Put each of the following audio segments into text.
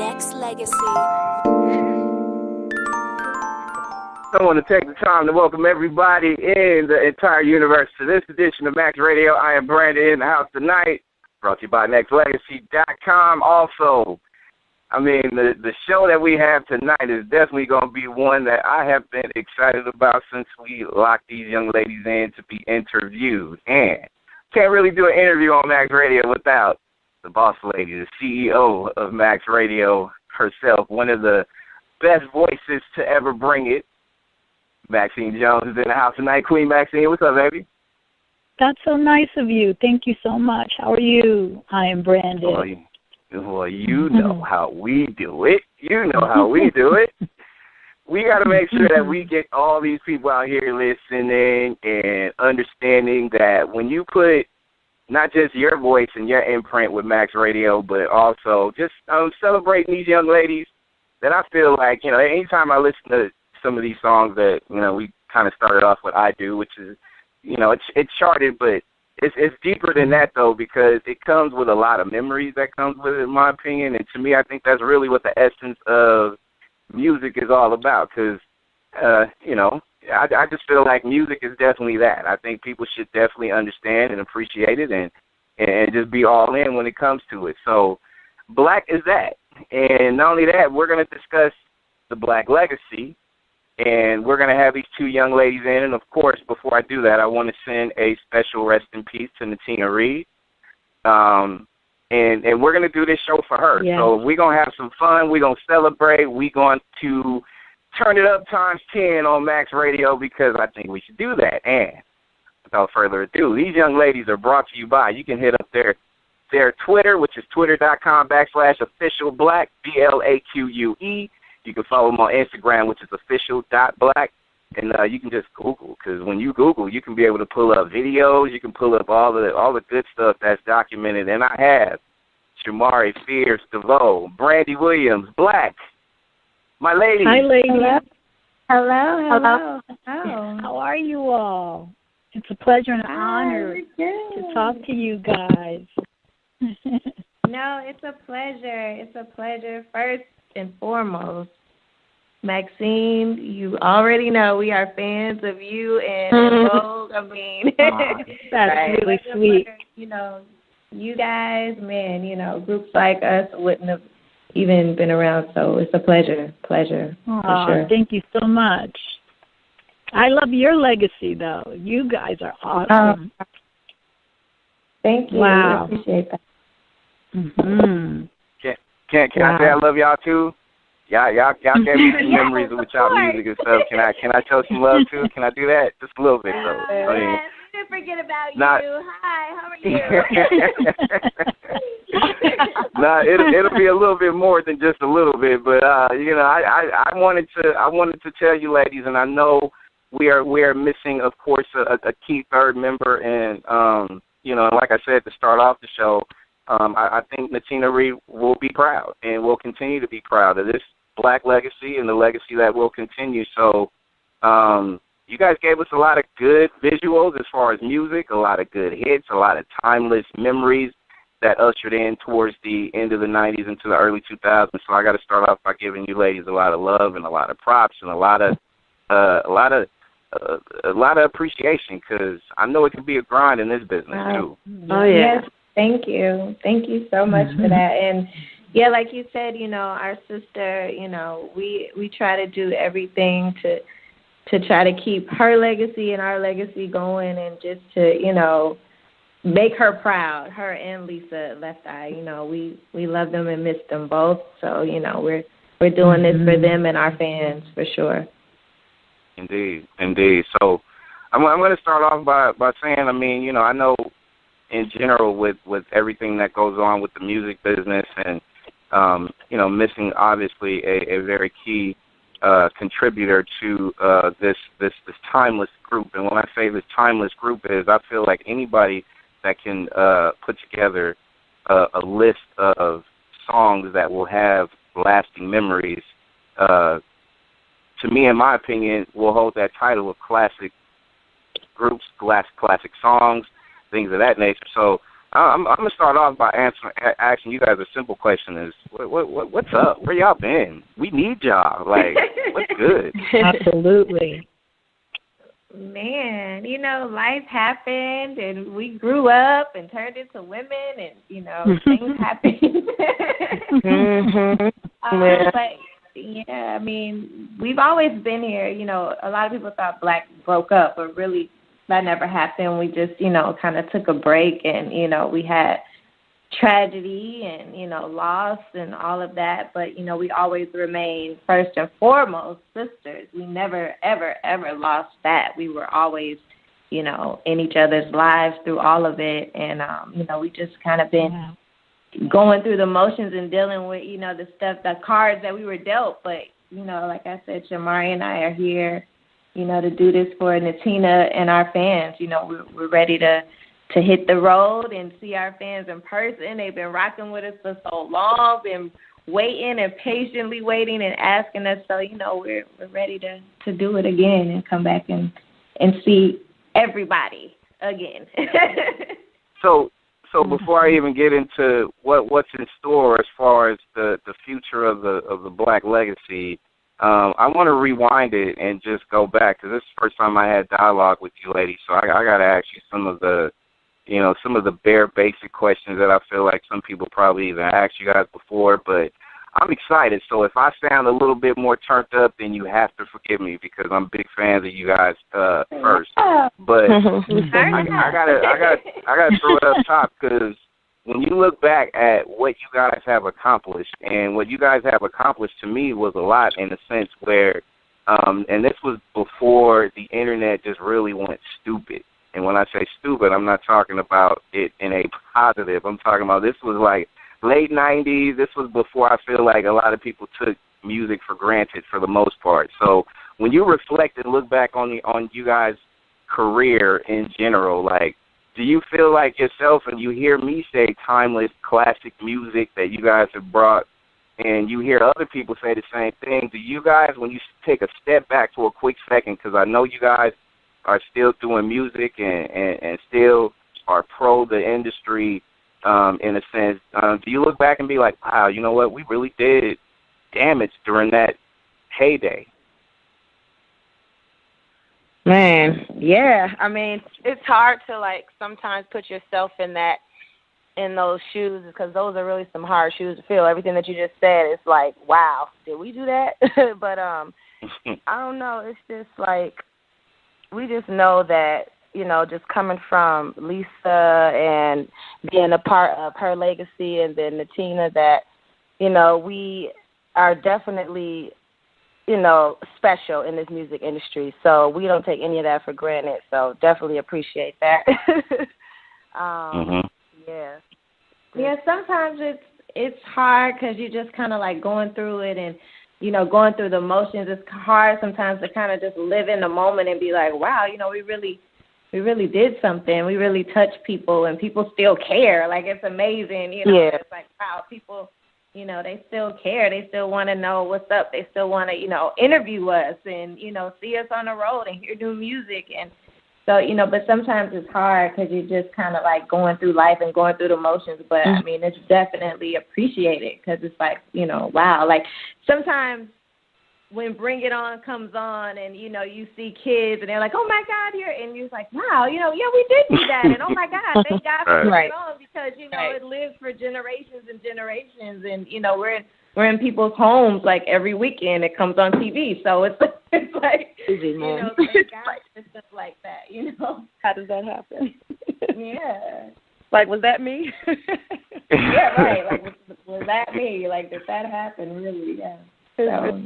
Nexxlegacy. I want to take the time to welcome everybody in the entire universe to this edition of Max Radio. I am Brandy in the house tonight, brought to you by Nexxlegacy.com. Also, the show that we have tonight is definitely going to be one that I have been excited about since we locked these young ladies in to be interviewed. And can't really do an interview on Max Radio without the boss lady, the CEO of Max Radio herself, one of the best voices to ever bring it. Maxine Jones is in the house tonight. Queen Maxine, what's up, baby? That's so nice of you. Thank you so much. How are you? I am Brandy. Well, you know how we do it. You know how we do it. We got to make sure that we get all these people out here listening and understanding that when you put not just your voice and your imprint with Max Radio, but also just celebrating these young ladies, that I feel like, anytime I listen to some of these songs that, we kind of started off with I Do, which is, it's charted, but it's deeper than that, though, because it comes with a lot of memories that comes with it, in my opinion. And to me, I think that's really what the essence of music is all about, because, I just feel like music is definitely that. I think people should definitely understand and appreciate it and just be all in when it comes to it. So Blaque is that. And not only that, we're going to discuss the Blaque legacy, and we're going to have these two young ladies in. And, of course, before I do that, I want to send a special rest in peace to Natina Reed. And we're going to do this show for her. Yeah. So we're going to have some fun. We're going to celebrate. We're going to turn it up times 10 on Max Radio because I think we should do that. And without further ado, these young ladies are brought to you by, you can hit up their Twitter, which is twitter.com/officialblaque, BLAQUE. You can follow them on Instagram, which is official.blaque. And you can just Google, because when you Google, you can be able to pull up videos. You can pull up all the good stuff that's documented. And I have Shamari, Fierce, DeVoe, Brandy Williams, Blaque, my lady. Hi, lady. Hello. How are you all? It's a pleasure and an honor to talk to you guys. No, it's a pleasure. It's a pleasure. First and foremost, Maxine, you already know we are fans of you and Vogue. That's right? Really sweet. You guys, man, groups like us wouldn't have even been around, so it's a pleasure for sure. Thank you so much. I love your legacy, though. You guys are awesome. Thank you. Wow. I appreciate that. Mm-hmm. Can I say I love y'all too? Y'all gave me some memories with y'all music and stuff. Can I show some love too? Can I do that? Just a little bit though. Didn't forget about you. Hi, how are you? It'll be a little bit more than just a little bit, but I wanted to tell you ladies, and I know we are missing, of course, a key third member, and like I said to start off the show, I think Natina Reed will be proud and will continue to be proud of this Blaque legacy and the legacy that will continue. So you guys gave us a lot of good visuals as far as music, a lot of good hits, a lot of timeless memories that ushered in towards the end of the 90s into the early 2000s. So I got to start off by giving you ladies a lot of love and a lot of props and a lot of appreciation, because I know it can be a grind in this business too. Oh yeah. Yes, thank you so much for that. And yeah, like you said, our sister, we try to do everything to try to keep her legacy and our legacy going, and just to make her proud, her and Lisa Left Eye. We love them and miss them both. So we're doing this for them and our fans for sure. Indeed. So I'm going to start off by saying, I know in general with everything that goes on with the music business and, missing obviously a very key contributor to this timeless group. And when I say this timeless group is, I feel like anybody that can put together a list of songs that will have lasting memories, to me, in my opinion, will hold that title of classic groups, classic songs, things of that nature. So I'm gonna start off by asking you guys a simple question: Is what's up? Where y'all been? We need y'all. Like, what's good? Absolutely. Man, life happened, and we grew up and turned into women, and things happened. But yeah, I mean, we've always been here. A lot of people thought Blaque broke up, but really that never happened. We just, kind of took a break, and we had tragedy and loss and all of that, but we always remained first and foremost sisters. We never ever lost that. We were always in each other's lives through all of it, and we just kind of been going through the motions and dealing with the stuff, the cards that we were dealt. But like I said, Shamari and I are here to do this for Natina and our fans. We're ready to hit the road and see our fans in person. They've been rocking with us for so long, been waiting and patiently waiting and asking us. So, we're ready to do it again and come back and see everybody again. So before I even get into what's in store as far as the future of the Blaque legacy, I want to rewind it and just go back, because this is the first time I had dialogue with you ladies. So I got to ask you some of the bare basic questions that I feel like some people probably even asked you guys before, but I'm excited. So if I sound a little bit more turned up, then you have to forgive me, because I'm big fans of you guys first. But I gotta throw it up top, because when you look back at what you guys have accomplished, and what you guys have accomplished to me was a lot, in a sense where, and this was before the internet just really went stupid. And when I say stupid, I'm not talking about it in a positive. I'm talking about this was like late 90s. This was before I feel like a lot of people took music for granted for the most part. So when you reflect and look back on you guys' career in general, like, do you feel like yourself, and you hear me say timeless classic music that you guys have brought, and you hear other people say the same thing, do you guys, when you take a step back for a quick second, because I know you guys are still doing music and still are pro the industry in a sense, do you look back and be like, wow, you know what, we really did damage during that heyday? Man, yeah. I mean, it's hard to, like, sometimes put yourself in those shoes, because those are really some hard shoes to fill. Everything that you just said is like, wow, did we do that? But I don't know. It's just like, we just know that, just coming from Lisa and being a part of her legacy, and then Natina, that, we are definitely, special in this music industry. So we don't take any of that for granted. So definitely appreciate that. Yeah. Yeah, sometimes it's hard, because you're just kind of like going through it and, going through the motions. It's hard sometimes to kind of just live in the moment and be like, wow, we really did something. We really touched people, and people still care. Like, it's amazing. Yeah. It's like, wow, people, they still care. They still want to know what's up. They still want to, interview us and, see us on the road and hear new music. And so, but sometimes it's hard, because you're just kind of like going through life and going through the motions. But, I mean, it's definitely appreciated, because it's like, wow. Like, sometimes when Bring It On comes on, and, you see kids, and they're like, oh, my God, and you're like, wow, yeah, we did do that. And, oh, my God, thank God for Bring It On, because, it lives for generations and generations. And, we're in people's homes, like, every weekend. It comes on TV. So it's like, thank God for stuff like that, How does that happen? Yeah. Like, was that me? Yeah, right. Like, was that me? Like, did that happen? Really? Yeah. So.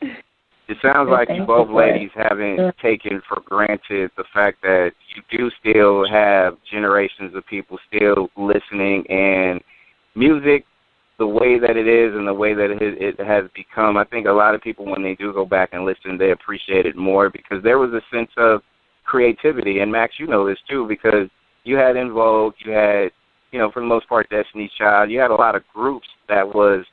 It sounds like you both ladies haven't taken for granted the fact that you do still have generations of people still listening, and music, the way that it is and the way that it has become, I think a lot of people, when they do go back and listen, they appreciate it more, because there was a sense of creativity. And Max, you know this too, because you had In Vogue, you had, for the most part, Destiny's Child. You had a lot of groups that was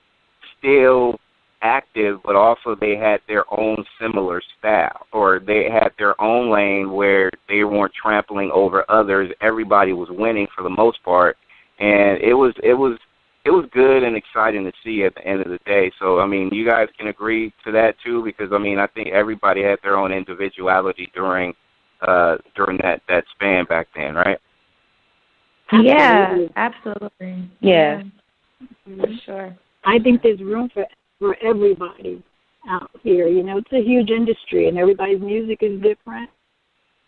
still active, but also they had their own similar style, or they had their own lane where they weren't trampling over others. Everybody was winning for the most part, and it was good and exciting to see at the end of the day. So, I mean, you guys can agree to that too, because I mean, I think everybody had their own individuality during that span back then, right? Yeah, absolutely. Yeah. For sure. I think there's room for everybody out here. You know, it's a huge industry, and everybody's music is different.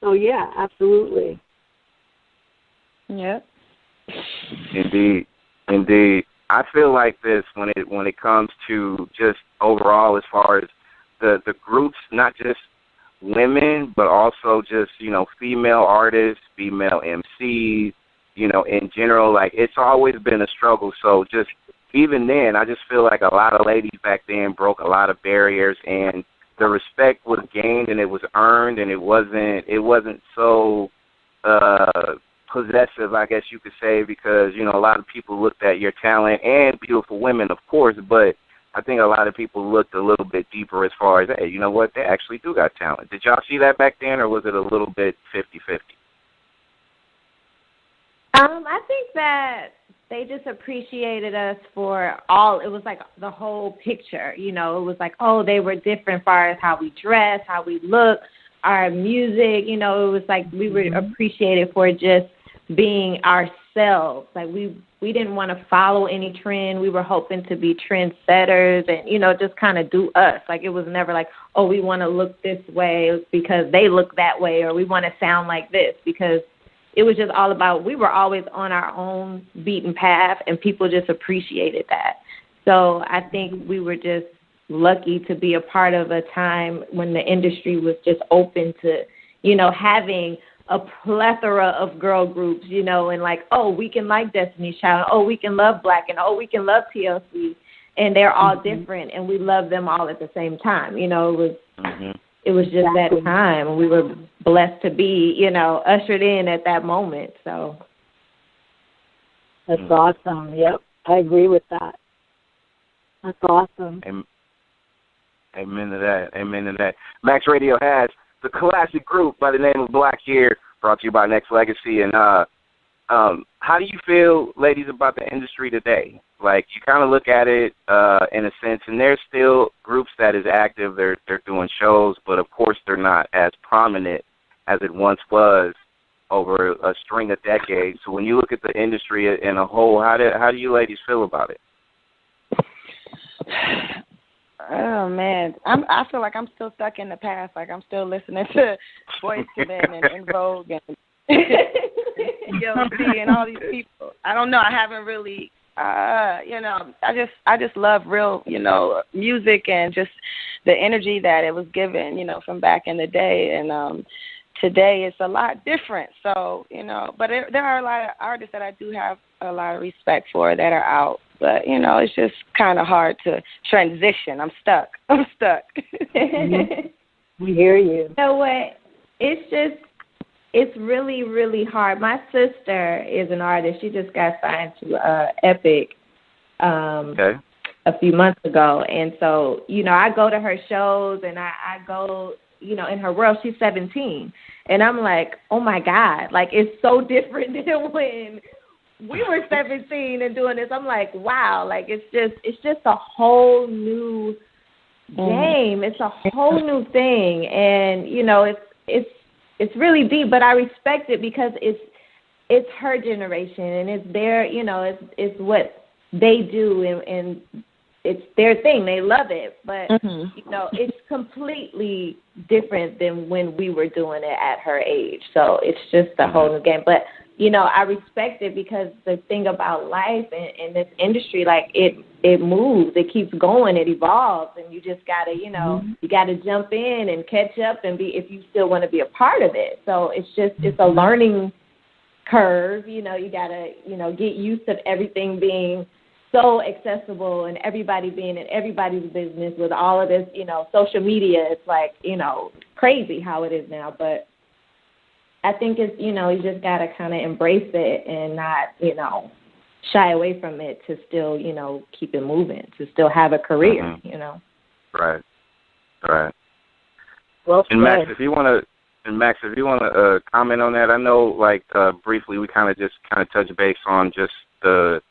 So, yeah, absolutely. Yep. Indeed. I feel like this when it comes to just overall as far as the groups, not just women, but also just, you know, female artists, female MCs, you know, in general, like it's always been a struggle. So just even then, I just feel like a lot of ladies back then broke a lot of barriers, and the respect was gained and it was earned, and it wasn't so possessive, I guess you could say, because, you know, a lot of people looked at your talent, and beautiful women, of course, but I think a lot of people looked a little bit deeper as far as, hey, you know what, they actually do got talent. Did y'all see that back then, or was it a little bit 50-50? I think that they just appreciated us for all. It was like the whole picture, you know. It was like, oh, they were different as far as how we dress, how we look, our music. You know, it was like we were appreciated for just being ourselves. Like we didn't want to follow any trend. We were hoping to be trendsetters and, you know, just kind of do us. Like it was never like, oh, we want to look this way because they look that way, or we want to sound like this, because it was just all about, we were always on our own beaten path, and people just appreciated that. So I think we were just lucky to be a part of a time when the industry was just open to, you know, having a plethora of girl groups, you know, and like, oh, we can like Destiny's Child, oh, we can love Blaque, and oh, we can love TLC, and they're all different, and we love them all at the same time. You know, it was just that time, and we were blessed to be, you know, ushered in at that moment. So that's awesome. Yep, I agree with that. That's awesome. Amen to that. Max Radio has the classic group by the name of Blaque here, brought to you by Nexxlegacy. And how do you feel, ladies, about the industry today? Like, you kind of look at it in a sense, and there's still groups that is active. They're doing shows, but of course they're not as prominent as it once was over a string of decades. So when you look at the industry in a whole, how do you ladies feel about it? Oh man, I feel like I'm still stuck in the past. Like I'm still listening to Boyz II Men and Vogue and DLC and all these people. I don't know. I haven't really, you know. I just love real, you know, music and just the energy that it was given, you know, from back in the day. And today it's a lot different. So, you know, but there are a lot of artists that I do have a lot of respect for that are out. But, you know, it's just kind of hard to transition. I'm stuck. We hear you. You know what? It's really, really hard. My sister is an artist. She just got signed to Epic a few months ago. And so, you know, I go to her shows and I go, you know, in her world. She's 17. And I'm like, oh, my God. Like, it's so different than when we were 17 and doing this. I'm like, wow, like it's just a whole new game. It's a whole new thing, and you know, it's really deep. But I respect it because it's her generation, and it's their, you know, it's what they do, and it's their thing. They love it, but you know, it's completely different than when we were doing it at her age. So it's just a whole new game, but. You know, I respect it because the thing about life in this industry, like it moves, it keeps going, it evolves, and you just gotta, you know, you gotta jump in and catch up and be, if you still want to be a part of it. So it's a learning curve. You know, you gotta, you know, get used to everything being so accessible and everybody being in everybody's business with all of this, you know, social media. It's like, you know, crazy how it is now, but. I think it's, you know, you just got to kind of embrace it and not, you know, shy away from it to still, you know, keep it moving, to still have a career, you know. Right. Right. Well said. And Max, if you want to comment on that, I know, like, briefly, we kind of touch base on just the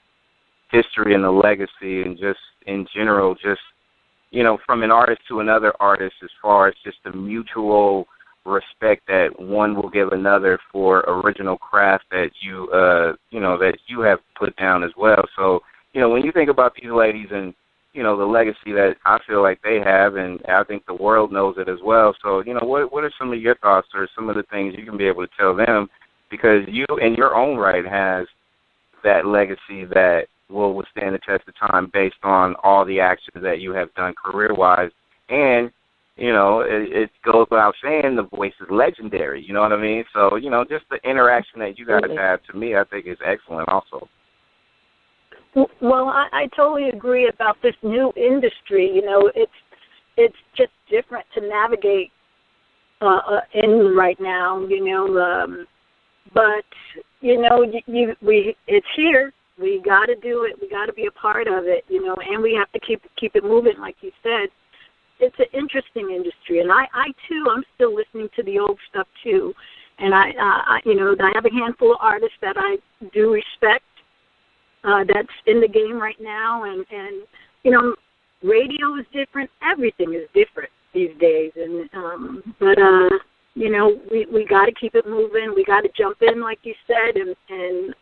history and the legacy, and just in general, just, you know, from an artist to another artist, as far as just the mutual respect that one will give another for original craft that you that you have put down as well. So, you know, when you think about these ladies and, you know, the legacy that I feel like they have, and I think the world knows it as well. So, you know, what are some of your thoughts or some of the things you can be able to tell them, because you in your own right has that legacy that will withstand the test of time based on all the actions that you have done career-wise. And, you know, it goes without saying, the voice is legendary, you know what I mean? So, you know, just the interaction that you guys have, to me, I think is excellent also. Well, I totally agree about this new industry. You know, it's just different to navigate in right now, you know. But, you know, it's here. We got to do it. We got to be a part of it, you know, and we have to keep it moving, like you said. It's an interesting industry, and I too, I'm still listening to the old stuff too, and I you know, I have a handful of artists that I do respect that's in the game right now, and you know, radio is different, everything is different these days, and but you know, we got to keep it moving. We got to jump in, like you said, and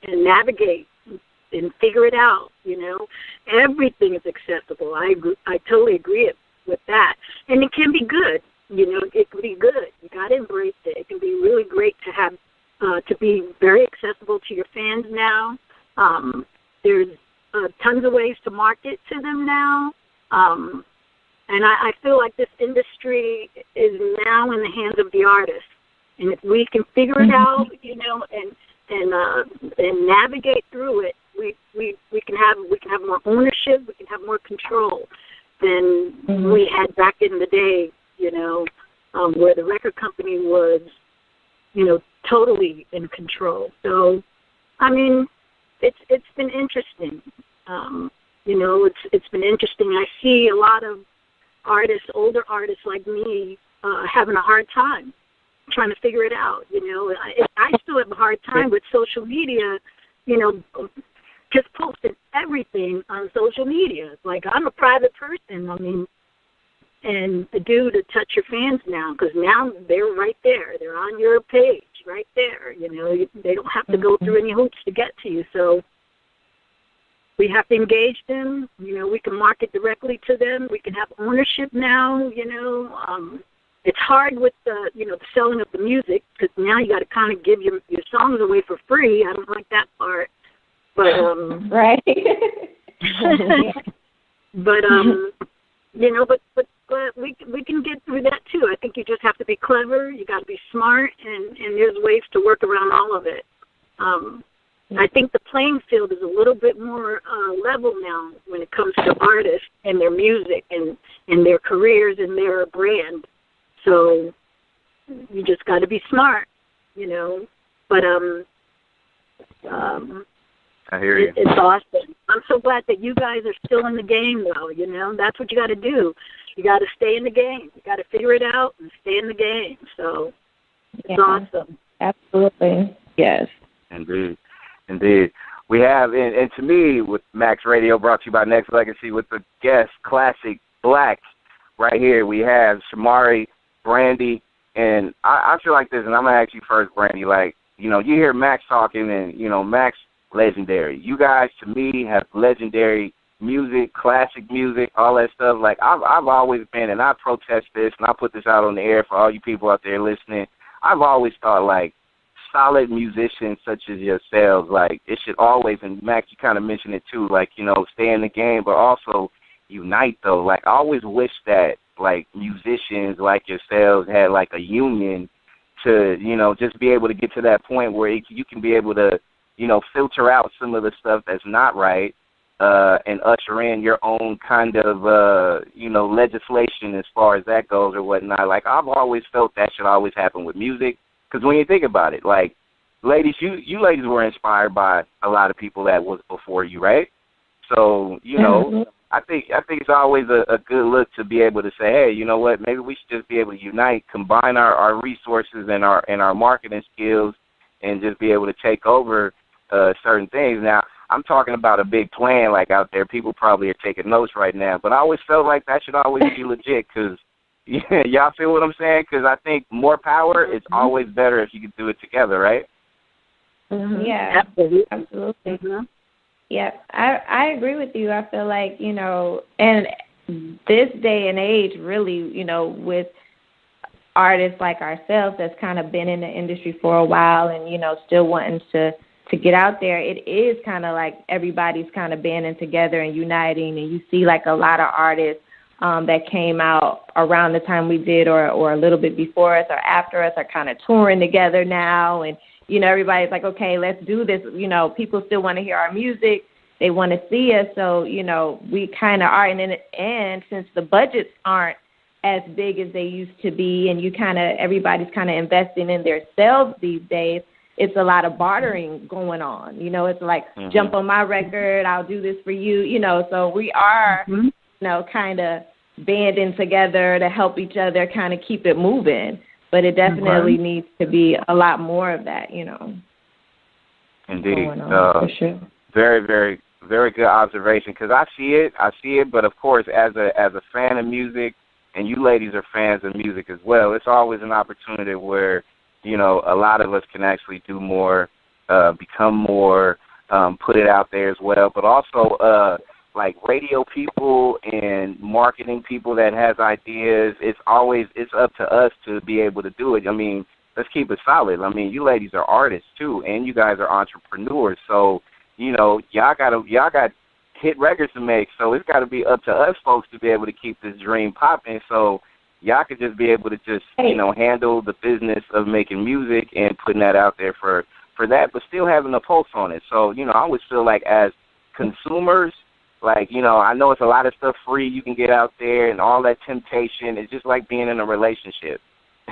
navigate and figure it out. You know, everything is accessible. I totally agree with that, and it can be good. You know, it can be good. You got to embrace it. It can be really great to have to be very accessible to your fans now. There's tons of ways to market to them now. And I feel like this industry is now in the hands of the artist. And if we can figure it out, you know, and navigate through it, we can have more ownership, we can have more control than we had back in the day, you know, where the record company was, you know, totally in control. So, I mean, it's been interesting. You know, it's been interesting. I see a lot of artists, older artists like me, having a hard time trying to figure it out. You know, I still have a hard time with social media, you know, just posting everything on social media. Like, I'm a private person, I mean, and to touch your fans now, because now they're right there. They're on your page right there. You know, they don't have to go through any hoops to get to you. So we have to engage them. You know, we can market directly to them. We can have ownership now. You know, it's hard with the, you know, the selling of the music, because now you got to kind of give your songs away for free. I don't like that part. But right. But you know, but we can get through that too. I think you just have to be clever. You got to be smart, and there's ways to work around all of it. I think the playing field is a little bit more level now when it comes to artists and their music and their careers and their brand. So you just got to be smart, you know. But I hear you. It's awesome. I'm so glad that you guys are still in the game, though. You know, that's what you got to do. You got to stay in the game. You got to figure it out and stay in the game. So it's awesome. Absolutely. Yes. Indeed. We have, and to me, with Max Radio, brought to you by Nexxlegacy, with the guest classic Blaque right here, we have Shamari, Brandy, and I feel like this, and I'm going to ask you first, Brandy, like, you know, you hear Max talking, and, you know, Max, legendary. You guys, to me, have legendary music, classic music, all that stuff. Like, I've always been, and I protest this, and I put this out on the air for all you people out there listening, I've always thought, like, solid musicians such as yourselves, like, it should always, and Max, you kind of mentioned it too, like, you know, stay in the game, but also unite, though. Like, I always wish that, like, musicians like yourselves had, like, a union to, you know, just be able to get to that point where you can be able to, you know, filter out some of the stuff that's not right and usher in your own kind of, you know, legislation as far as that goes or whatnot. Like, I've always felt that should always happen with music, because when you think about it, like, ladies, you ladies were inspired by a lot of people that was before you, right? So, you know, I think it's always a good look to be able to say, hey, you know what, maybe we should just be able to unite, combine our resources and our marketing skills, and just be able to take over certain things. Now, I'm talking about a big plan like out there. People probably are taking notes right now, but I always felt like that should always be legit, because y'all feel what I'm saying? Because I think more power is always better if you can do it together, right? Mm-hmm. Yeah, absolutely. Mm-hmm. Yeah, I agree with you. I feel like, you know, and this day and age, really, you know, with artists like ourselves that's kind of been in the industry for a while and, you know, still wanting to get out there, it is kind of like everybody's kind of banding together and uniting, and you see like a lot of artists that came out around the time we did or a little bit before us or after us are kind of touring together now, and you know, everybody's like, okay, let's do this. You know, people still want to hear our music. They want to see us. So, you know, we kind of are. And since the budgets aren't as big as they used to be, and everybody's kind of investing in themselves these days, it's a lot of bartering going on. You know, it's like, jump on my record, I'll do this for you. You know, so we are, you know, kind of banding together to help each other kind of keep it moving. But it definitely needs to be a lot more of that, you know. Indeed. For sure. Very, very, very good observation, because I see it, but of course, as a fan of music, and you ladies are fans of music as well, it's always an opportunity where, you know, a lot of us can actually do more, become more, put it out there as well, but also like radio people and marketing people that has ideas, it's up to us to be able to do it. I mean, let's keep it solid. I mean, you ladies are artists too, and you guys are entrepreneurs. So, you know, y'all got hit records to make. So it's got to be up to us folks to be able to keep this dream popping. So y'all could just be able to just, you know, handle the business of making music and putting that out there for that, but still having a pulse on it. So, you know, I always feel like as consumers, like, you know, I know it's a lot of stuff free you can get out there and all that temptation. It's just like being in a relationship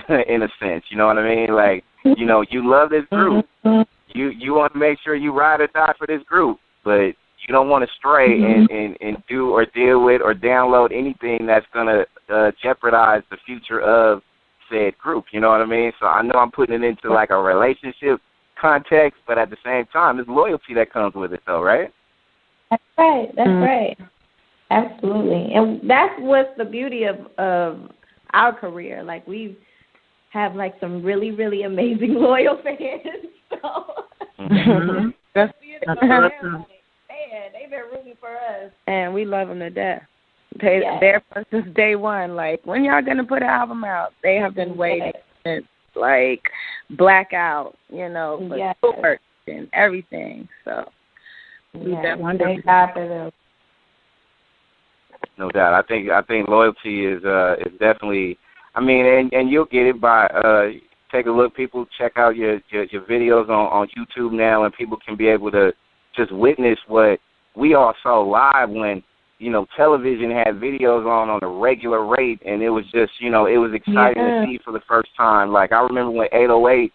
in a sense, you know what I mean? Like, you know, you love this group. You want to make sure you ride or die for this group, but you don't want to stray and do or deal with or download anything that's going to jeopardize the future of said group, you know what I mean? So I know I'm putting it into like a relationship context, but at the same time, there's loyalty that comes with it though, right? That's right. That's right. Absolutely. And that's what's the beauty of our career. Like, we have, like, some really, really amazing loyal fans. So, That's awesome. Man, they've been rooting for us. And we love them to death. They're there since day one. Like, when y'all going to put an album out? They have been waiting since, like, Blaque out, you know, for tours and everything. So. Thank God for them. No doubt. I think loyalty is definitely. I mean, and you'll get it by take a look. People check out your videos on YouTube now, and people can be able to just witness what we all saw live when, you know, television had videos on a regular rate, and it was just, you know, it was exciting to see for the first time. Like, I remember when 808,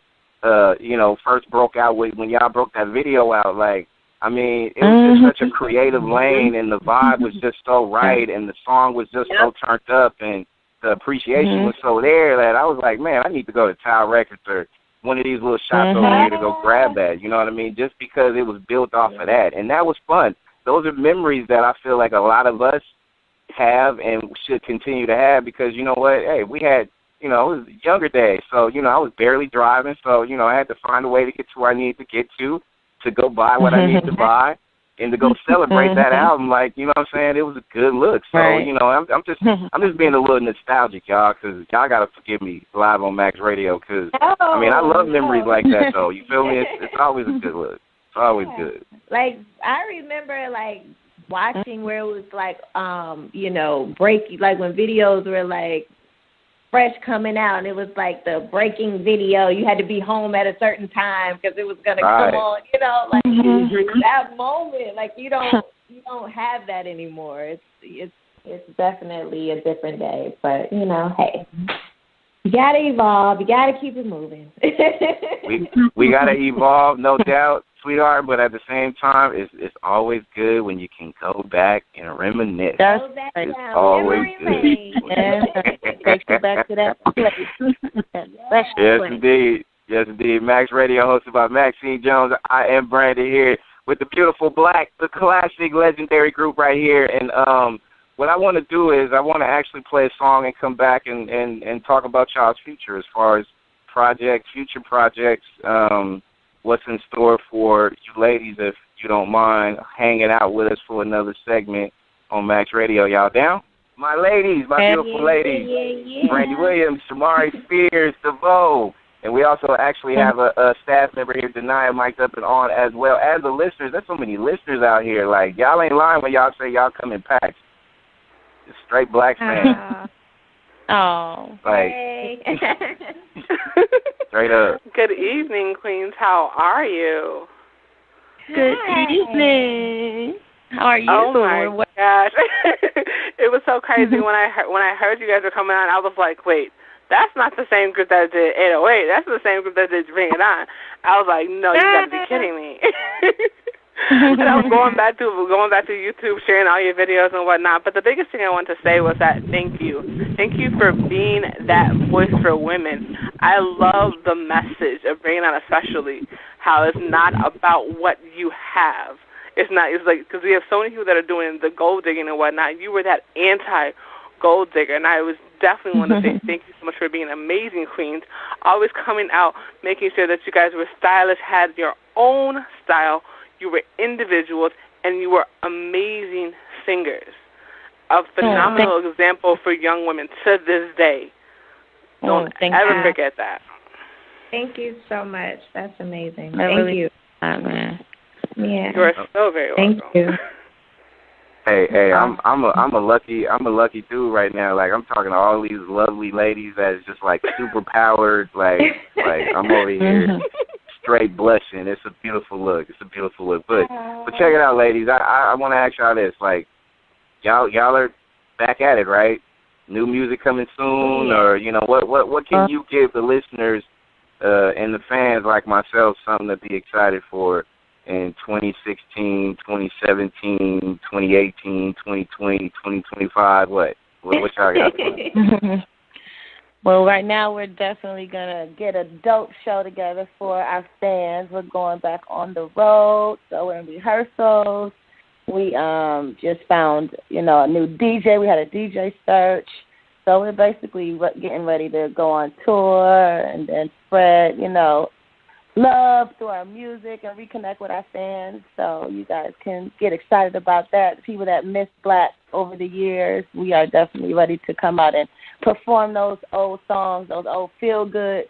you know, first broke out when y'all broke that video out. Like, I mean, it was just such a creative lane, and the vibe was just so right, and the song was just so turned up, and the appreciation was so there that I was like, man, I need to go to Tower Records or one of these little shops over here to go grab that, you know what I mean, just because it was built off of that. And that was fun. Those are memories that I feel like a lot of us have and should continue to have, because, you know what, hey, we had, you know, it was younger days, so, you know, I was barely driving, so, you know, I had to find a way to get to where I needed to get to go buy what I need to buy, and to go celebrate that album. Like, you know what I'm saying? It was a good look. So, you know, I'm just being a little nostalgic, y'all, because y'all got to forgive me live on Max Radio, because, I mean, I love memories like that, though. You feel me? It's always a good look. It's always good. Like, I remember, like, watching where it was, like, you know, breaking, like, when videos were, like, fresh coming out, and it was like the breaking video. You had to be home at a certain time because it was gonna come on. You know, like that moment. Like you don't have that anymore. It's definitely a different day. But you know, hey, you gotta evolve. You gotta keep it moving. we gotta evolve, no doubt. sweetheart, but at the same time, it's always good when you can go back and reminisce. It's always good. Takes you back to that place. Yes, indeed. Yes, indeed. Max Radio, hosted by Maxine Jones. I am Brandy here with the beautiful Blaque, the classic, legendary group right here. And what I want to do is I want to actually play a song and come back and talk about y'all's future as far as future projects, what's in store for you ladies, if you don't mind hanging out with us for another segment on Max Radio. Y'all down? My ladies, my beautiful ladies, Brandy Williams, Shamari Spears, DeVoe. And we also actually have a staff member here, Natina, mic'd up and on, as well as the listeners. There's so many listeners out here. Like, y'all ain't lying when y'all say y'all come in packs. Just straight Black fans. Oh. Like, straight up. Good evening, Queens. How are you? Good evening. How are you? Oh my gosh! It was so crazy when I heard you guys were coming on. I was like, wait, that's not the same group that did 808. That's the same group that did Bring It On. I was like, no, you got to be kidding me. And I was going back to YouTube, sharing all your videos and whatnot. But the biggest thing I wanted to say was that thank you for being that voice for women. I love the message of Bring It On, especially how it's not about what you have. It's like because we have so many people that are doing the gold digging and whatnot. You were that anti-gold digger, and I was definitely want to say thank you so much for being amazing queens, always coming out, making sure that you guys were stylish, had your own style. You were individuals, and you were amazing singers. A phenomenal example for young women to this day. Don't ever forget that. Thank you so much. That's amazing. Thank you. Man. Yeah. You are so very welcome. Thank you. Hey, I'm a lucky dude right now. Like, I'm talking to all these lovely ladies that is just like super powered. Like I'm over here straight blushing. It's a beautiful look. But check it out, ladies. I want to ask y'all this. Like, y'all are back at it, right? New music coming soon, or what can you give the listeners and the fans like myself something to be excited for in 2016, 2017, 2018, 2020, 2025, what y'all got? Well, right now we're definitely going to get a dope show together for our fans. We're going back on the road, so we're in rehearsals. We just found, a new DJ. We had a DJ search. So we're basically getting ready to go on tour and then spread, love through our music and reconnect with our fans. So you guys can get excited about that. The people that missed Blaque over the years, we are definitely ready to come out and perform those old songs, those old feel-good,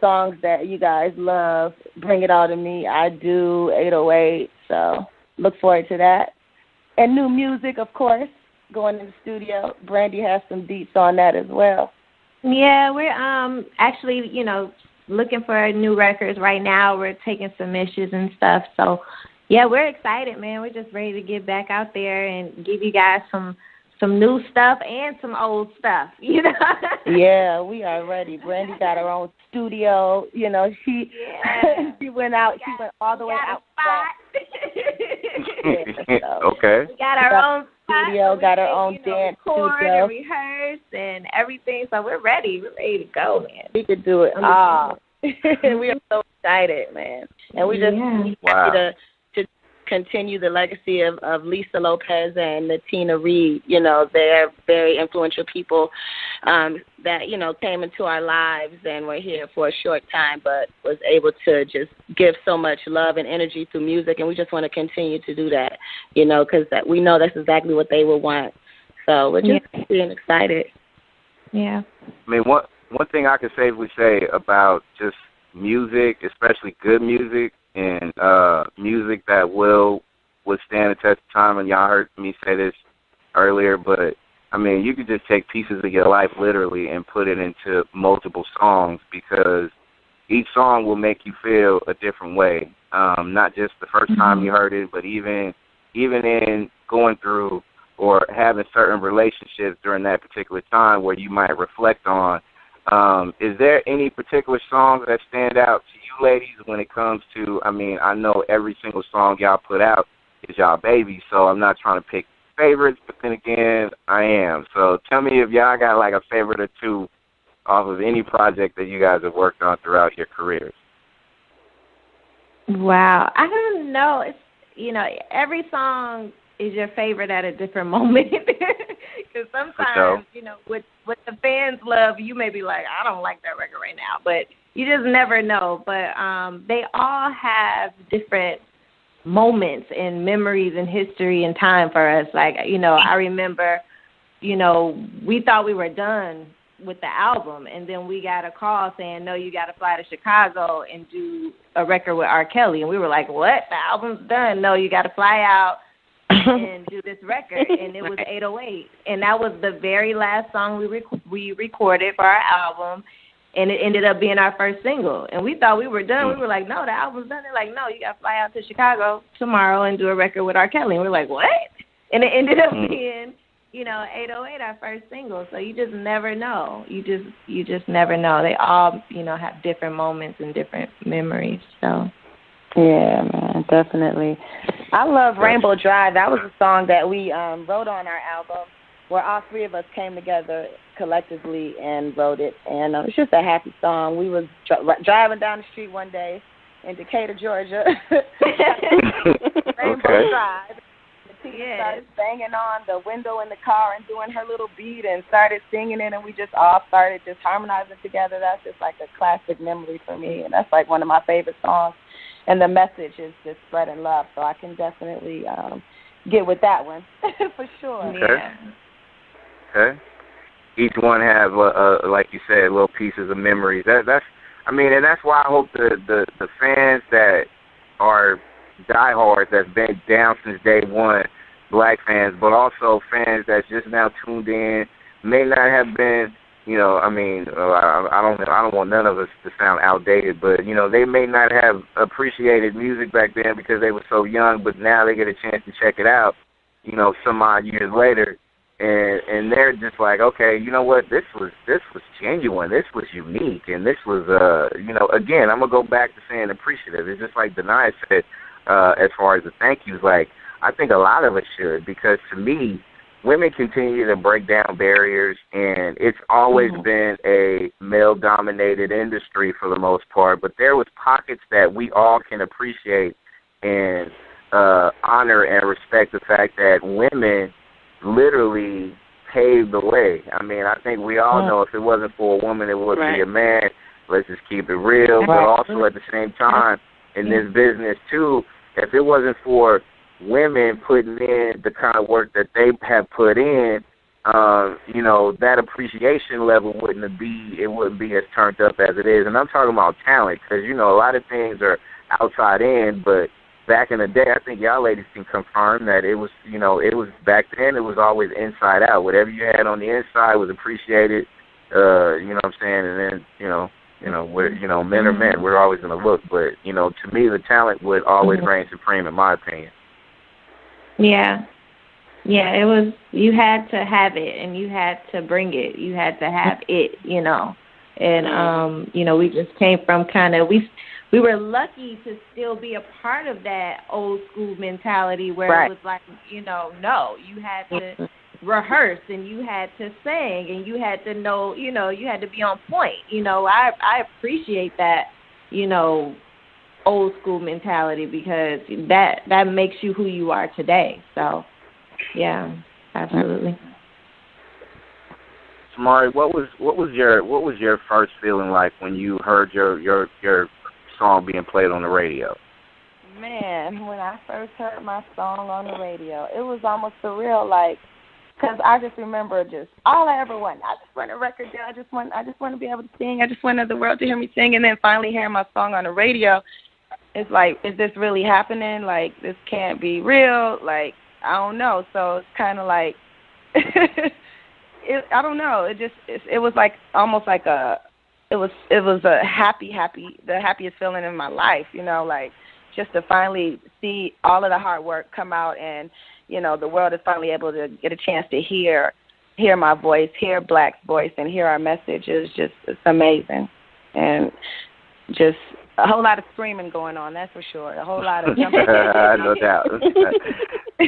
songs that you guys love. Bring It All to Me, I Do, 808. So look forward to that. And new music, of course, going in the studio. Brandy has some beats on that as well. Yeah, we're actually, looking for new records right now. We're taking submissions and stuff. So, yeah, we're excited, man. We're just ready to get back out there and give you guys some new stuff and some old stuff, Yeah, we are ready. Brandy got her own studio. She went out. She went all the way out. Okay. We got our own studio, got our own dance studio. And rehearse and everything. So we're ready. We're ready to go, man. We could do it all. We are so excited, man. And we just happy to continue the legacy of Lisa Lopez and Natina Reed. They're very influential people that, came into our lives and were here for a short time, but was able to just give so much love and energy through music. And we just want to continue to do that, because we know that's exactly what they will want. So we're just being excited. Yeah. I mean, one thing I can safely say about just music, especially good music, and music that will withstand the test of time, and y'all heard me say this earlier, but, I mean, you could just take pieces of your life literally and put it into multiple songs, because each song will make you feel a different way, not just the first time you heard it, but even in going through or having certain relationships during that particular time where you might reflect on Is there any particular songs that stand out to you ladies when it comes to, I mean, I know every single song y'all put out is y'all baby, so I'm not trying to pick favorites, but then again, I am. So tell me if y'all got like a favorite or two off of any project that you guys have worked on throughout your careers. Wow. I don't know. It's, you know, every song is your favorite at a different moment. Because sometimes, you know, what the fans love, you may be like, I don't like that record right now. But you just never know. But they all have different moments and memories and history and time for us. Like, you know, I remember, you know, we thought we were done with the album, and then we got a call saying, no, you got to fly to Chicago and do a record with R. Kelly. And we were like, what? The album's done. No, you got to fly out and do this record. And it was 808. And that was the very last song we recorded for our album. And it ended up being our first single. And we thought we were done. We were like, no, the album's done. They're like, no, you got to fly out to Chicago tomorrow and do a record with R. Kelly. And we're like, what? And it ended up being, you know, 808, our first single. So you just never know. You just never know. They all, you know, have different moments and different memories. So. Yeah, man, definitely. I love Rainbow Drive. That was a song that we wrote on our album, where all three of us came together collectively and wrote it. And it's just a happy song. We was driving down the street one day in Decatur, Georgia. Rainbow Drive. The teacher started banging on the window in the car and doing her little beat and started singing it, and we just all started just harmonizing together. That's just like a classic memory for me, and that's like one of my favorite songs. And the message is just spreading love, so I can definitely get with that one for sure. Okay. Yeah. Okay. Each one have, like you said, little pieces of memories. That's, I mean, and that's why I hope the fans that are diehards that's been down since day one, Black fans, but also fans that's just now tuned in, may not have been, you know, I mean, I don't want none of us to sound outdated, but, you know, they may not have appreciated music back then because they were so young, but now they get a chance to check it out, you know, some odd years later, and they're just like, okay, you know what, this was genuine, this was unique, and this was, you know, again, I'm going to go back to saying appreciative. It's just like Denai said, as far as the thank yous, like, I think a lot of us should, because to me, women continue to break down barriers, and it's always been a male-dominated industry for the most part, but there was pockets that we all can appreciate and honor and respect the fact that women literally paved the way. I mean, I think we all know if it wasn't for a woman, it would be a man. Let's just keep it real, but also at the same time, in this business, too, if it wasn't for women putting in the kind of work that they have put in, you know, that appreciation level wouldn't be as turned up as it is. And I'm talking about talent, because, you know, a lot of things are outside in, but back in the day, I think y'all ladies can confirm that it was, you know, it was back then, it was always inside out. Whatever you had on the inside was appreciated, you know what I'm saying? And then, men are men. We're always going to look. But, you know, to me, the talent would always reign supreme, in my opinion. Yeah. Yeah, it was, you had to have it, and you had to bring it. You had to have it, you know. And, you know, we just came from kind of, we were lucky to still be a part of that old school mentality where it was like, you know, no, you had to rehearse, and you had to sing, and you had to know, you know, you had to be on point. You know, I appreciate that, you know, old school mentality, because that makes you who you are today. So, yeah, absolutely. Shamari, what was your first feeling like when you heard your song being played on the radio? Man, when I first heard my song on the radio, it was almost surreal, like, because I just remember just all I ever wanted. I just want a record deal. I just want to be able to sing. I just wanted the world to hear me sing. And then finally hearing my song on the radio, it's like, is this really happening? Like, this can't be real. Like, I don't know. So it's kind of like, I don't know. It was like almost like it was a the happiest feeling in my life, you know, like just to finally see all of the hard work come out, and, you know, the world is finally able to get a chance to hear hear my voice, hear Blaque's voice, and hear our message is just, it's amazing. And just a whole lot of screaming going on, that's for sure. A whole lot of jumping. No doubt.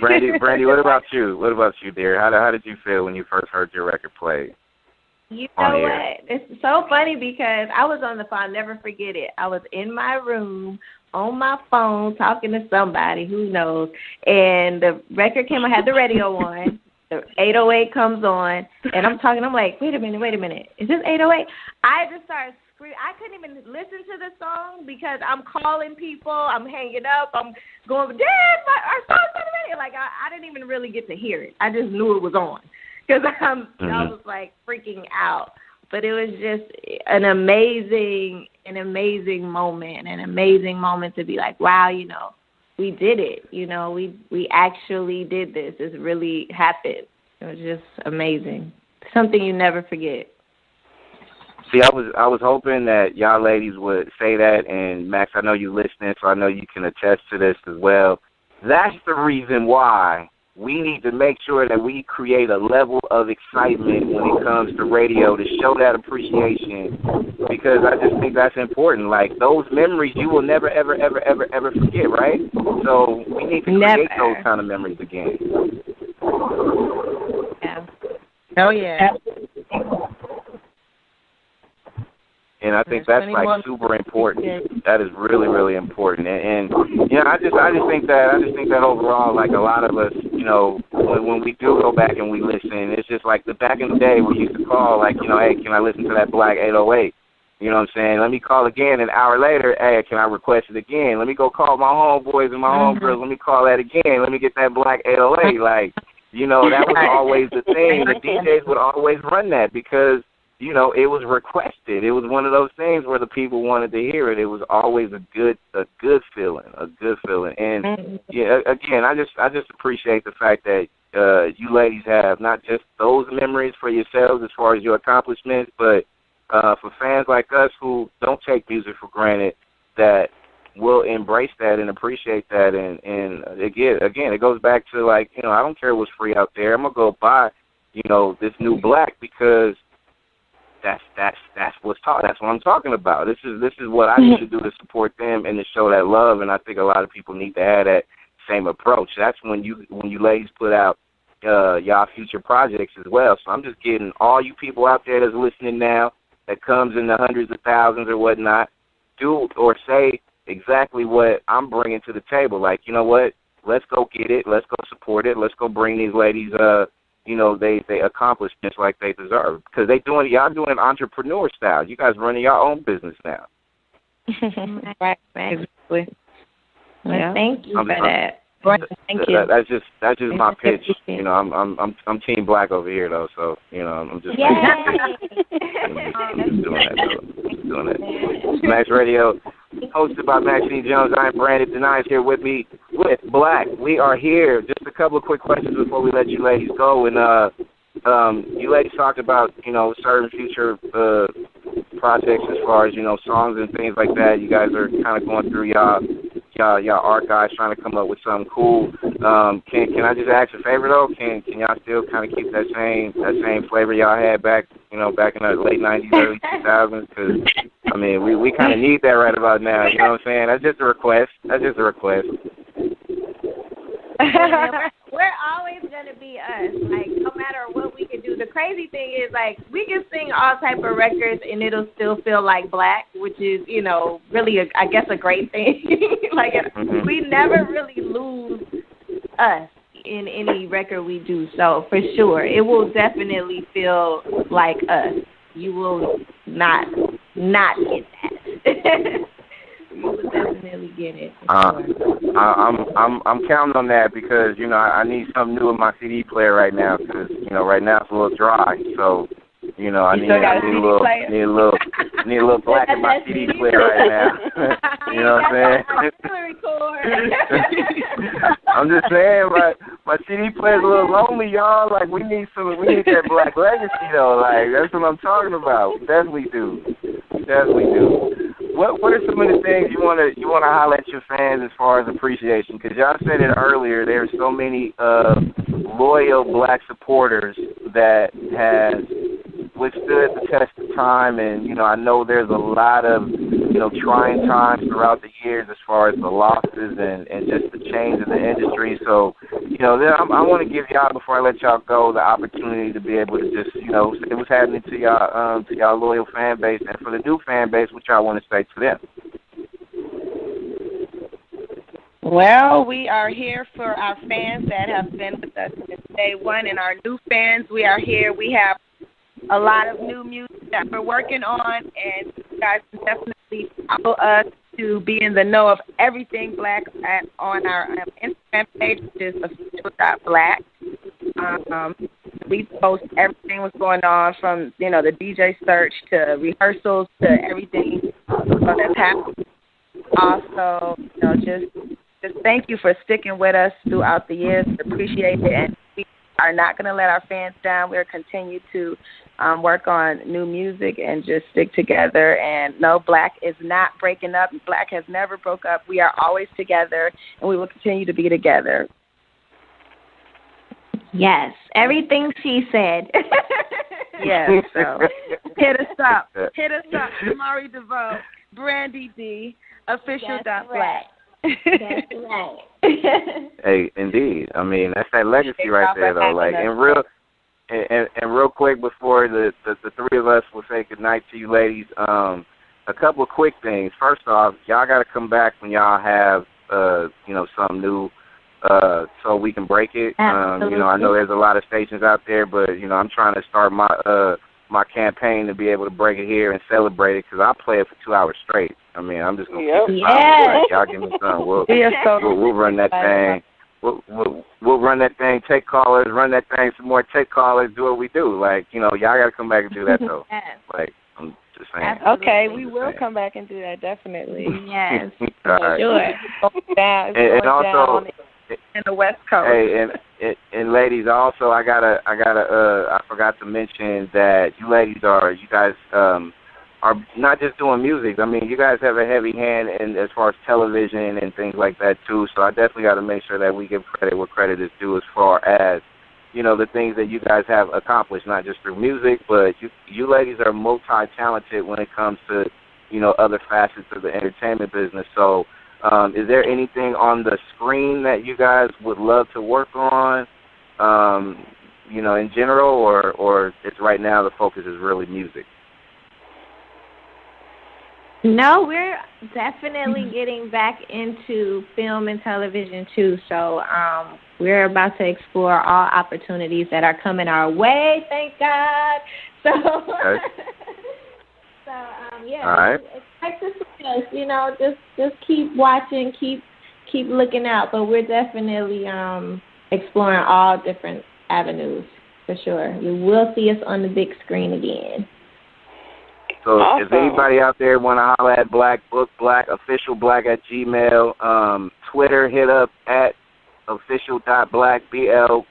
Brandy, what about you? What about you, dear? How did you feel when you first heard your record played? You know what? It's so funny because I was on the phone. I'll never forget it. I was in my room on my phone talking to somebody, who knows, and the record came on, had the radio on. The 808 comes on, and I'm talking. I'm like, wait a minute. Is this 808? I just started screaming. I couldn't even listen to the song because I'm calling people. I'm hanging up. I'm going, Dad, our song's on the radio. Like, I didn't even really get to hear it. I just knew it was on because I was, like, freaking out. But it was just an amazing moment to be like, wow, you know, we did it. You know, we actually did this. It really happened. It was just amazing. Something you never forget. See, I was hoping that y'all ladies would say that, and Max, I know you listening, so I know you can attest to this as well. That's the reason why we need to make sure that we create a level of excitement when it comes to radio to show that appreciation, because I just think that's important. Like, those memories you will never, ever, ever, ever, ever forget, right? So we need to create those kind of memories again. Yeah. Oh, yeah. And I think that's like super important. That is really, really important. And you know, I just think that overall, like, a lot of us, you know, when we do go back and we listen, it's just like the back in the day we used to call, like, you know, hey, can I listen to that Blaque 808? You know what I'm saying? Let me call again an hour later. Hey, can I request it again? Let me go call my homeboys and my homegirls. Let me call that again. Let me get that Blaque 808. Like, you know, that was always the thing. The DJs would always run that because, you know, it was requested. It was one of those things where the people wanted to hear it. It was always a good feeling. And yeah, again, I just appreciate the fact that you ladies have not just those memories for yourselves as far as your accomplishments, but for fans like us who don't take music for granted, that will embrace that and appreciate that. And again, it goes back to, like, you know, I don't care what's free out there. I'm gonna go buy, you know, this new Blaque because that's what's taught. That's what I'm talking about. This is what I need to do to support them and to show that love. And I think a lot of people need to have that same approach. That's when you ladies put out y'all future projects as well. So I'm just getting all you people out there that's listening now, that comes in the hundreds of thousands or whatnot, do or say exactly what I'm bringing to the table. Like, you know what? Let's go get it. Let's go support it. Let's go bring these ladies you know, they accomplishments like they deserve, because y'all doing entrepreneur style. You guys running your own business now. Right, exactly. Well, thank you for that. Thank you. That's just my pitch. You know, I'm Team Blaque over here though, so you know, I'm just doing that. Max Radio, hosted by Maxine Jones. I am Brandy. Denai is here with me with Blaque. We are here. Just a couple of quick questions before we let you ladies go. And you ladies talked about, you know, certain future projects as far as, you know, songs and things like that. You guys are kind of going through y'all archives trying to come up with something cool. Can I just ask a favor though? Can y'all still kind of keep that same flavor y'all had back in the late 90s, early 2000s? Because I mean, we kind of need that right about now. You know what I'm saying? That's just a request. We're always going to be us. Like, no matter what we can do. The crazy thing is, like, we can sing all type of records and it'll still feel like Blaque, which is, you know, really, I guess, a great thing. Like, we never really lose us in any record we do. So, for sure, it will definitely feel like us. You will not get that. You will definitely get it. Sure. I'm counting on that because, you know, I need something new in my CD player right now because, you know, right now it's a little dry. So, you know, I need a little Blaque in my CD player right now. You know what I'm saying? I'm just saying, my CD player's a little lonely, y'all. Like, we need that Blaque legacy though. Like, that's what I'm talking about. We definitely do. What are some of the things you want to highlight your fans as far as appreciation? Because y'all said it earlier, there's so many loyal Blaque supporters that has withstood the test of time, and, I know there's a lot of, trying times throughout the years as far as the losses and just the change in the industry. So, I want to give y'all, before I let y'all go, the opportunity to be able to just, say what's happening to y'all loyal fan base, and for the new fan base, what y'all want to say to them. Well, we are here for our fans that have been with us since day one, and our new fans, we are here. We have a lot of new music that we're working on, and you guys can definitely follow us to be in the know of everything Blaque on our Instagram page, which is official.blaque. We post everything that's going on, from, the DJ search to rehearsals to everything that's happening. Also, just thank you for sticking with us throughout the years. We appreciate it, and we are not going to let our fans down. We'll continue to work on new music and just stick together. And no, Blaque is not breaking up. Blaque has never broke up. We are always together, and we will continue to be together. Yes, everything she said. Yes, so hit us up. Hit us up, Shamari, DeVoe, Brandy D, official.blaque. That's right. Hey, indeed. I mean, that's that legacy right there, though. Like, and real quick before the three of us will say goodnight to you ladies, a couple of quick things. First off, y'all got to come back when y'all have, something new, so we can break it. I know there's a lot of stations out there, but, I'm trying to start my campaign to be able to break it here and celebrate it, because I'll play it for 2 hours straight. I mean, I'm just going to keep it. Y'all give me something. We'll run that thing. We'll run that thing, take callers, run that thing some more, take callers, do what we do. Like, y'all got to come back and do that, though. Like, I'm just saying. Absolutely. Okay, we will come back and do that, definitely. Yes, right. Sure. And also, in the West Coast. Hey, and ladies, also, I forgot to mention that you guys are not just doing music. I mean, you guys have a heavy hand in as far as television and things like that too. So I definitely got to make sure that we give credit where credit is due, as far as, the things that you guys have accomplished, not just through music, but you ladies are multi-talented when it comes to, other facets of the entertainment business. So is there anything on the screen that you guys would love to work on, in general, or it's right now the focus is really music? No, we're definitely getting back into film and television too. So we're about to explore all opportunities that are coming our way. Thank God. So, okay. Yeah. All right. Expect to see us. Just keep watching, keep looking out. But we're definitely exploring all different avenues for sure. You will see us on the big screen again. So awesome. If anybody out there want to holler at Blaque, book Blaque, officialblaque at Gmail. Twitter, hit up at official.blaque, BLAQUE.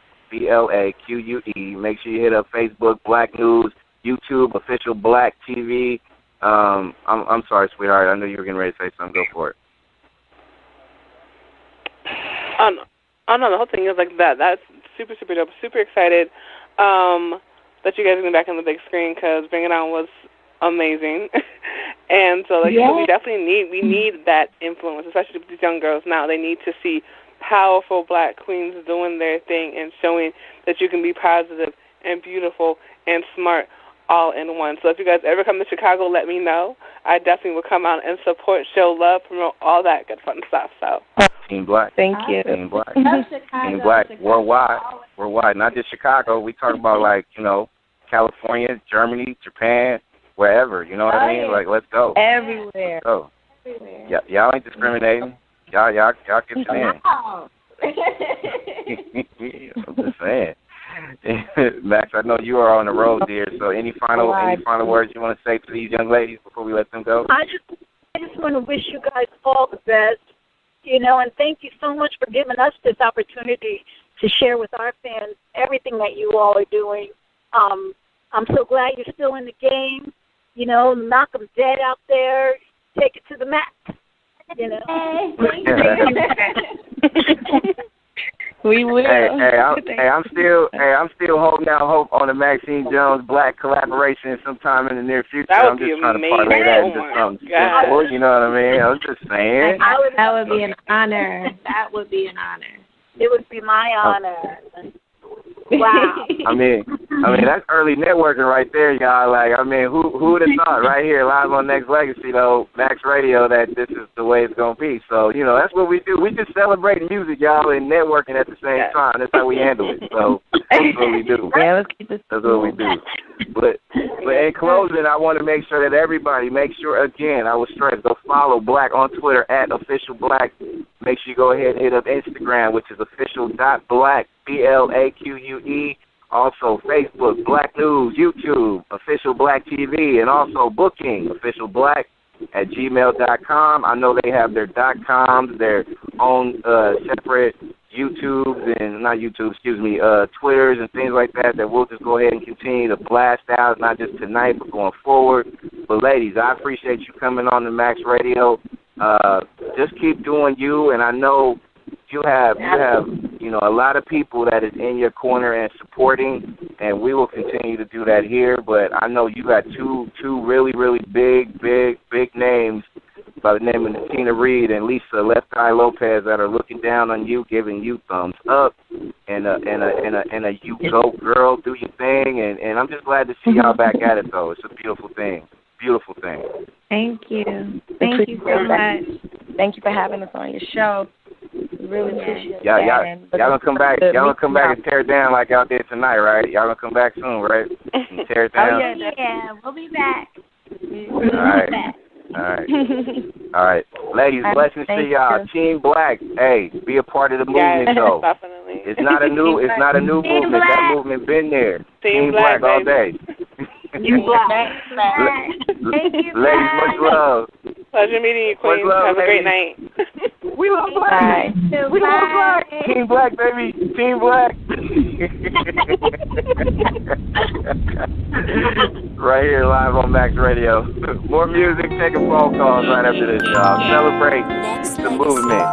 Make sure you hit up Facebook, Blaque News, YouTube, Official Blaque TV. I'm sorry, sweetheart. I know you were getting ready to say something. Go for it. No, the whole thing is like that. That's super, super dope. Super excited that you guys are getting back on the big screen, because Bring It On was amazing. And so, we definitely need that influence, especially with these young girls now. They need to see powerful Black queens doing their thing and showing that you can be positive and beautiful and smart all in one. So if you guys ever come to Chicago, let me know. I definitely will come out and support, show love, promote all that good fun stuff. So Team Blaque. Thank you. Team Blaque. Team Blaque. Worldwide. Not just Chicago. We talk about California, Germany, Japan, wherever. You know what I mean? Like, let's go. Everywhere. Let's go. Yeah, y'all ain't discriminating. Y'all get it in. I'm just saying. Max, I know you are on the road, dear. So any final words you want to say to these young ladies before we let them go? I just want to wish you guys all the best, and thank you so much for giving us this opportunity to share with our fans everything that you all are doing. I'm so glad you're still in the game. Knock them dead out there. Take it to the max. We will. I'm still holding out hope on the Maxine Jones Blaque collaboration sometime in the near future. I'm just trying to parlay that into something simple. You know what I mean? I was just saying. That would be an honor. That would be an honor. It would be my honor. Wow. I mean that's early networking right there, y'all. Like, I mean, who would have thought right here live on Nexxlegacy Max Radio that this is the way it's gonna be? So, you know, that's what we do. We just celebrate music, y'all, and networking at the same time. That's how we handle it. So that's what we do. Yeah, let's keep this. That's what we do. But in closing, I want to make sure that everybody again, I will stress, go follow Blaque on Twitter at @officialblaque. Make sure you go ahead and hit up Instagram, which is official.blaque, BLAQUE. Also Facebook, Blaque News, YouTube, Official Blaque TV, and also booking, officialblaque@gmail.com. I know they have their .coms, their own separate Twitters and things like that we'll just go ahead and continue to blast out, not just tonight, but going forward. But ladies, I appreciate you coming on the Max Radio. Just keep doing you, and I know you have a lot of people that is in your corner and supporting, and we will continue to do that here. But I know you got two really, really big names by the name of Natina Reed and Lisa Left Eye Lopez that are looking down on you, giving you thumbs up, and a you go girl, do your thing, and I'm just glad to see y'all back at it though. It's a beautiful thing. Beautiful thing. Thank you. Thank you so much. Thank you for having us on your show. We really appreciate y'all that. Y'all gonna come back and tear it down like y'all did tonight, right? Y'all gonna come back soon, right? And tear it down. Oh yeah, we'll be back. All right. Ladies, blessings to y'all. Team Blaque, hey, be a part of the movement though. Definitely. It's not a new movement. Blaque. That movement been there. Team Blaque all baby. day. You Blaque. Thank you, ladies, much love. Pleasure meeting you, Queen. Love, have a great ladies. night. We love Blaque. We love Blaque. Team Blaque, baby. Team Blaque. Right here live on Max Radio. More music, taking phone calls right after this, y'all. Celebrate the movement.